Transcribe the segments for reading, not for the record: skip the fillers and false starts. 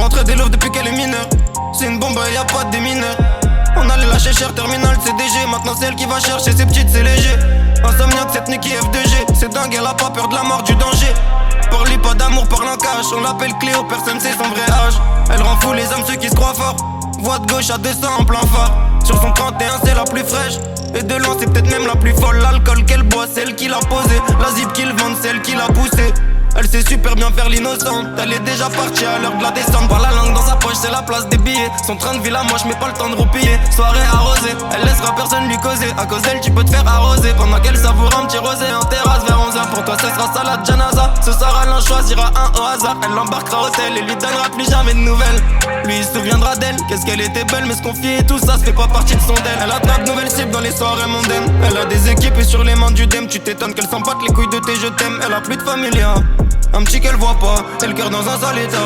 rentré des louvres depuis qu'elle est mineure. C'est une bombe, y'a pas de démineur. On allait lâcher cher, terminal CDG. Maintenant c'est elle qui va chercher ses petites, c'est léger. Insomniaque, cette nuit qui F2G. C'est dingue, elle a pas peur de la mort, du danger. Parle pas d'amour, parle en cash. On l'appelle Cléo, personne sait son vrai âge. Elle rend fou les hommes, ceux qui se croient forts. Voix de gauche à 200 en plein phare. Sur son 31 c'est la plus fraîche. Et de loin c'est peut-être même la plus folle. L'alcool qu'elle boit, c'est elle qui l'a posé. La zip qu'il vend, c'est elle qui l'a poussé. Elle sait super bien faire l'innocente. Elle est déjà partie à l'heure de la descente. Par la langue dans sa poche, c'est la place des billets. Son train de vie la moche, mais pas le temps de roupiller. Soirée arrosée, elle laissera personne lui causer. À cause d'elle, tu peux te faire arroser. Pendant qu'elle savoure un petit rosé en terrasse vers 11h. Pour toi, ce sera salade janaza. Ce soir, elle en choisira un au hasard. Elle l'embarquera au hôtel et lui donnera plus jamais de nouvelles. Lui, il se souviendra d'elle. Qu'est-ce qu'elle était belle, mais se confier et tout ça, se fait pas partie de son den. Elle attrape de nouvelles cibles dans les soirées mondaines. Elle a des équipes et sur les mains du dem. Tu t'étonnes qu'elle s'empâte les couilles de tes je t'aime. Elle a plus de familia. Un petit qu'elle voit pas, et le cœur dans un sale état.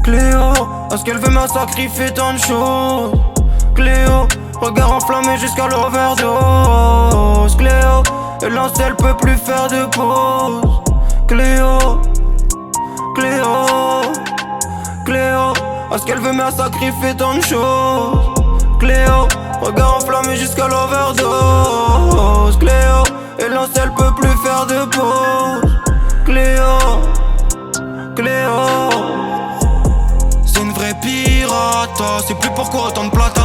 Cléo, est-ce qu'elle veut me sacrifier tant de choses? Cléo, regard enflammé jusqu'à l'overdose. Cléo, elle lance, elle peut plus faire de pause. Cléo, Cléo, Cléo, est-ce qu'elle veut me sacrifier tant de choses? Cléo, regard enflammé jusqu'à l'overdose. Cléo, elle lance, elle peut plus faire de pause. Cléo, Cléo, c'est une vraie pirate, c'est plus pourquoi autant de plata.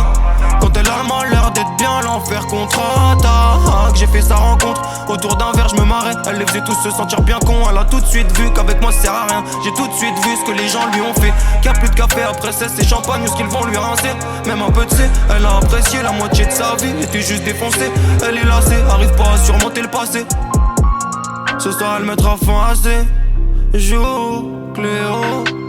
Quand elle a l'air d'être bien, l'enfer contre-attaque. J'ai fait sa rencontre, autour d'un verre je me marrais. Elle les faisait tous se sentir bien con. Elle a tout de suite vu qu'avec moi ça sert à rien. J'ai tout de suite vu ce que les gens lui ont fait. Qu'il y a plus de café après c'est champagne ou ce qu'ils vont lui rincer. Même un peu de C, elle a apprécié la moitié de sa vie. Était juste défoncée, elle est lassée. Arrive pas à surmonter le passé. Ce soir elle mettra fin à ses jours, Cléo.